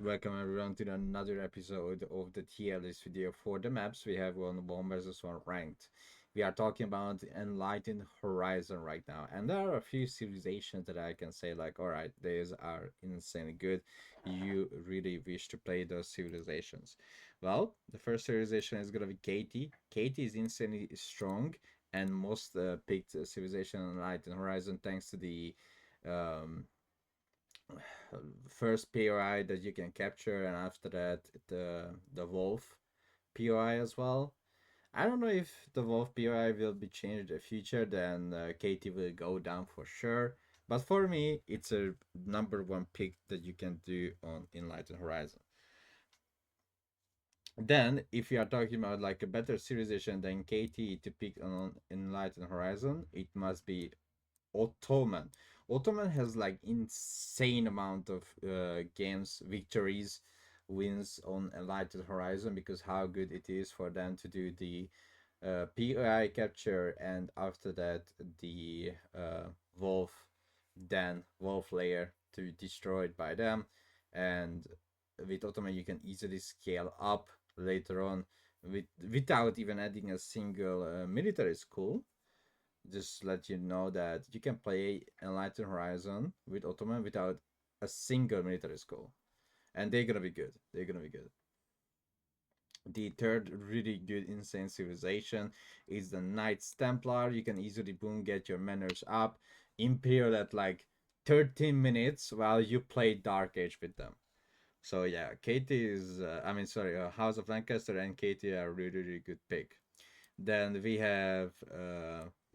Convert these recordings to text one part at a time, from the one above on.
Welcome everyone to another episode of the tier list video. For the maps, we have one versus one ranked. We are talking about Enlightened Horizon right now, and there are a few civilizations that I can say like, all right, these are insanely good. You really wish to play those civilizations. Well, the first civilization is gonna be Katie. Katie is insanely strong and most picked civilization on Enlightened Horizon thanks to the um, first POI that you can capture, and after that the Wolf POI as well. I don't know if the Wolf POI will be changed in the future, then KT will go down for sure. But for me, it's a number one pick that you can do on Enlightened Horizon. Then, if you are talking about like a better civilization than KT to pick on Enlightened Horizon, it must be Ottoman. Ottoman has like insane amount of games, victories, wins on Enlightened Horizon because how good it is for them to do the POI capture and after that the Wolf, then Wolf layer to be destroyed by them. And with Ottoman you can easily scale up later on without even adding a single military school. Just let you know that you can play Enlightened Horizon with Ottoman without a single military school. And they're gonna be good. They're gonna be good. The third really good insane civilization is the Knights Templar. You can easily boom get your manners up. Imperial at like 13 minutes while you play Dark Age with them. So yeah, Katie is House of Lancaster and Katie are really good pick. Then we have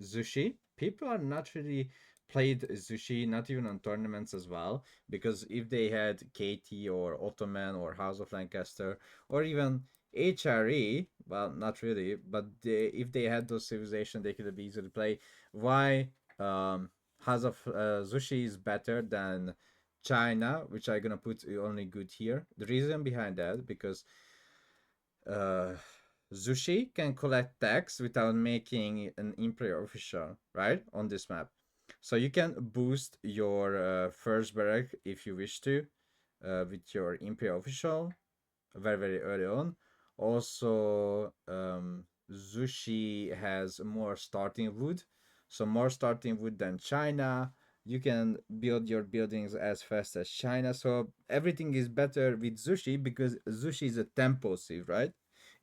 Zushi. People are not really played Zushi, not even on tournaments as well, because if they had KT or Ottoman or House of Lancaster or even HRE, well, not really, but if they had those civilizations, they could have easily play. Why House of Zushi is better than China, which I'm gonna put only good here. The reason behind that because uh, Zushi can collect tax without making an Imperial official, right? On this map. So you can boost your first barrack if you wish to with your Imperial official very early on. Also, Zushi has more starting wood. So more starting wood than China. You can build your buildings as fast as China. So everything is better with Zushi because Zushi is a tempo sieve, right?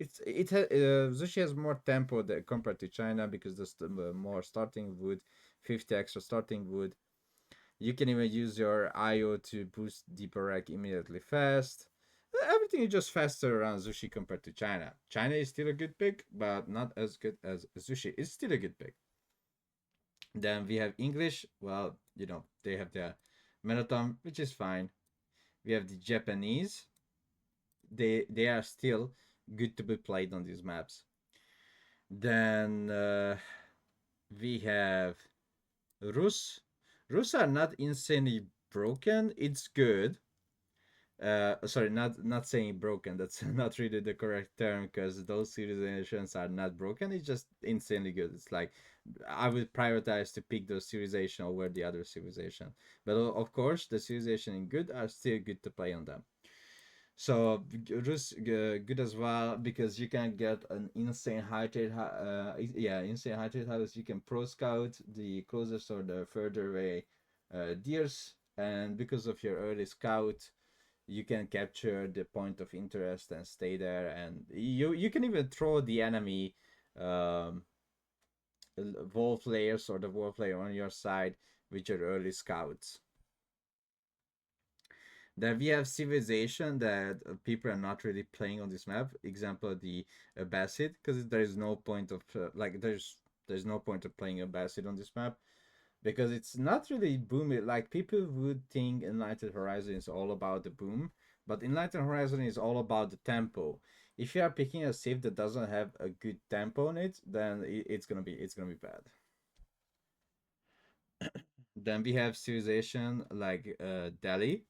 Zushi has more tempo compared to China because there's more starting wood, 50 extra starting wood. You can even use your IO to boost deeper rack immediately fast. Everything is just faster around Zushi compared to China. China is still a good pick, but not as good as Zushi. It's still a good pick. Then we have English. Well, they have the Marathon, which is fine. We have the Japanese. They are still good to be played on these maps. Then we have Rus. Rus are not insanely broken. It's good. Sorry, not saying broken. That's not really the correct term because those civilizations are not broken. It's just insanely good. It's like I would prioritize to pick those civilization over the other civilization. But of course, the civilization in good are still good to play on them. So Rus good as well because you can get an insane height rate. Insane height rate house. You can pro scout the closest or the further away deers, and because of your early scout, you can capture the point of interest and stay there. And you can even throw the enemy um, wolf layers or the wolf layer on your side with your early scouts. Then we have civilization that people are not really playing on this map. Example, the Abbasid, because there is no point of there's no point of playing Abbasid on this map because it's not really booming. Like people would think Enlightened Horizon is all about the boom, but Enlightened Horizon is all about the tempo. If you are picking a civ that doesn't have a good tempo on it, then it's gonna be bad. Then we have civilization like Delhi.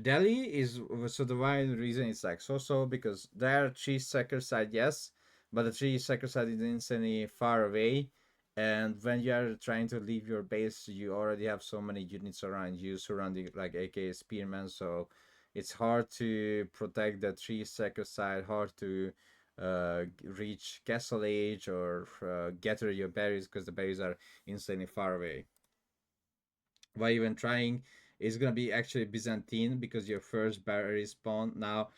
Delhi is so the one reason it's like so because there are three sector side, yes, but the three sector side is insanely far away. And when you are trying to leave your base, you already have so many units around you surrounding like AK Spearman, so It's hard to protect the tree sector side, hard to reach Castle Age or gather your berries because the berries are insanely far away. Why even trying is gonna be actually Byzantine because your first berry spawn now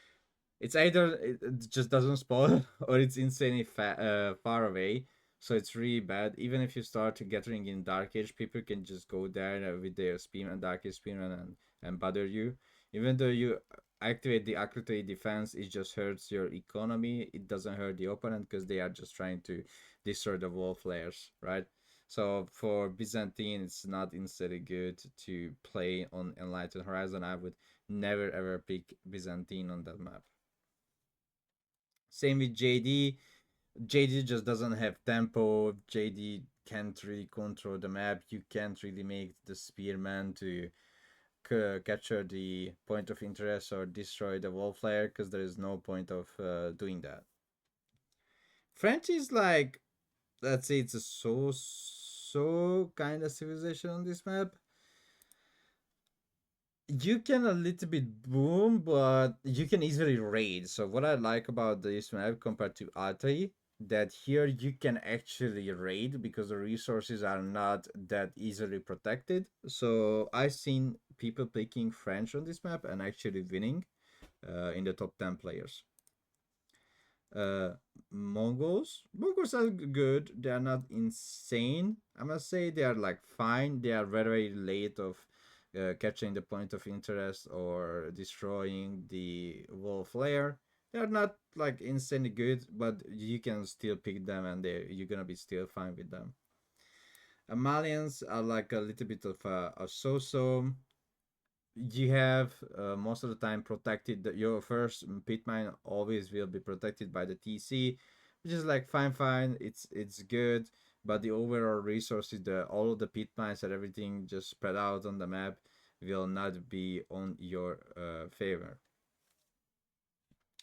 it's either it just doesn't spawn or it's insanely far away. So it's really bad. Even if you start gathering in Dark Age, people can just go there with their spearman, Dark Age spearman, and bother you. Even though you activate the accurate defense, it just hurts your economy. It doesn't hurt the opponent because they are just trying to destroy the wall flares, right? So for Byzantine, it's not instantly good to play on Enlightened Horizon. I would never ever pick Byzantine on that map. Same with JD. JD just doesn't have tempo. JD can't really control the map. You can't really make the spearman to capture the point of interest or destroy the wall flare because there is no point of doing that. French is like, let's say it's a so kind of civilization on this map. You can a little bit boom, but you can easily raid. So what I like about this map compared to Altai, that here you can actually raid because the resources are not that easily protected. So I've seen people picking French on this map and actually winning in the top 10 players. Uh, Mongols are good. They are not insane. I must say they are like fine. They are very late of catching the point of interest or destroying the wolf lair. They are not like insanely good, but you can still pick them and you're gonna be still fine with them. Malians are like a little bit of a so-so. You have most of the time protected your first pit mine always will be protected by the TC, which is like fine, it's good, but the overall resources, the all of the pit mines and everything just spread out on the map will not be on your favor.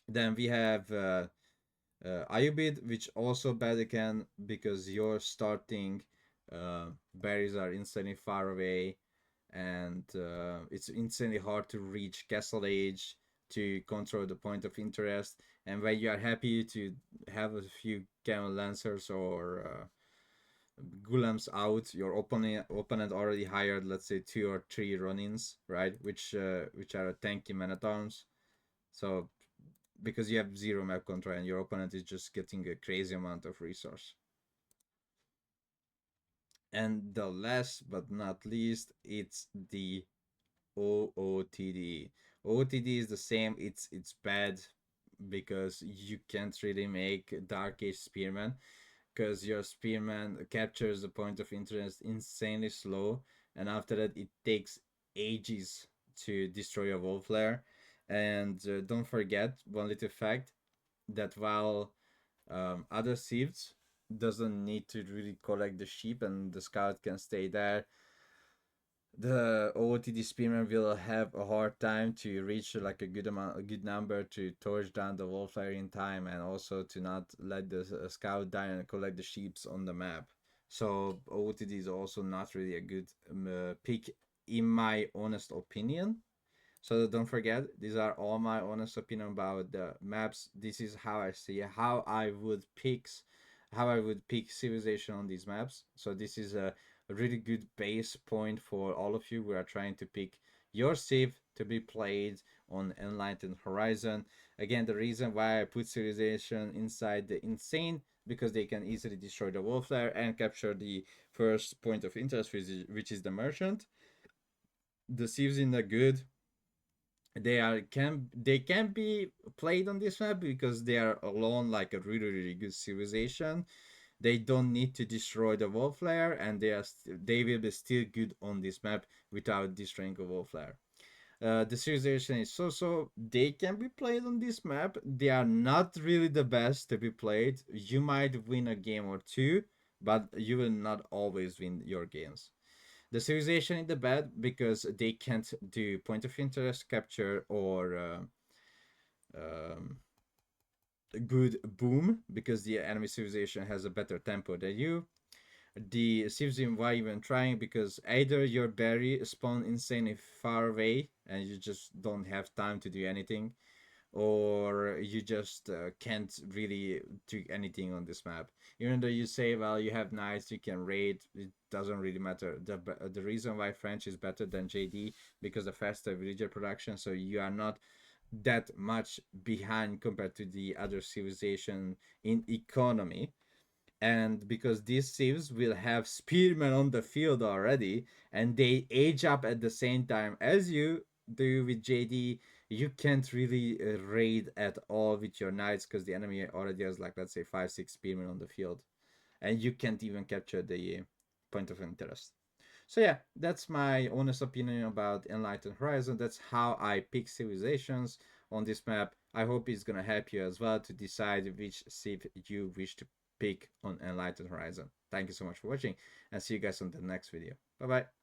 Then we have Ayubid, which also bad again because your starting berries are instantly far away and it's insanely hard to reach Castle Age to control the point of interest. And when you are happy to have a few Camel Lancers or Gulams out, your opponent already hired, let's say, 2 or 3 run-ins, right? Which are tanky men at arms. So because you have zero map control and your opponent is just getting a crazy amount of resource. And the last but not least, it's the OOTD. OOTD is the same. It's bad because you can't really make Dark Age Spearman because your Spearman captures the point of interest insanely slow, and after that it takes ages to destroy a wall flare. And don't forget one little fact that while other Civs doesn't need to really collect the sheep and the scout can stay there, the OOTD spearman will have a hard time to reach like a good number to torch down the wallfire in time, and also to not let the scout die and collect the sheeps on the map. So OOTD is also not really a good pick in my honest opinion. So don't forget, these are all my honest opinion about the maps. This is how I see how I would pick civilization on these maps. So this is a really good base point for all of you who are trying to pick your civ to be played on Enlightened Horizon. Again, the reason why I put civilization inside the insane because they can easily destroy the wolf flare and capture the first point of interest, which is the merchant. The civs in the good, they can be played on this map because they are alone like a really good civilization. They don't need to destroy the wall flare, and they will be still good on this map without destroying a wall flare. The civilization is so they can be played on this map. They are not really the best to be played. You might win a game or two, but you will not always win your games. The civilization in the bad because they can't do point of interest capture or um, a good boom because the enemy civilization has a better tempo than you. the Civs why even trying, because either your berry spawn insanely far away and you just don't have time to do anything, or you just can't really do anything on this map. Even though you say, well, you have knights, you can raid, it doesn't really matter. The reason why French is better than JD, because the faster villager production, so you are not that much behind compared to the other civilization in economy. And because these civs will have spearmen on the field already, and they age up at the same time as you do with JD, you can't really raid at all with your knights, because the enemy already has, like, let's say 5 6 spearmen on the field, and you can't even capture the point of interest. So yeah, that's my honest opinion about Enlightened Horizon. That's how I pick civilizations on this map. I hope it's gonna help you as well to decide which civ you wish to pick on Enlightened Horizon. Thank you so much for watching, and see you guys on the next video. Bye bye.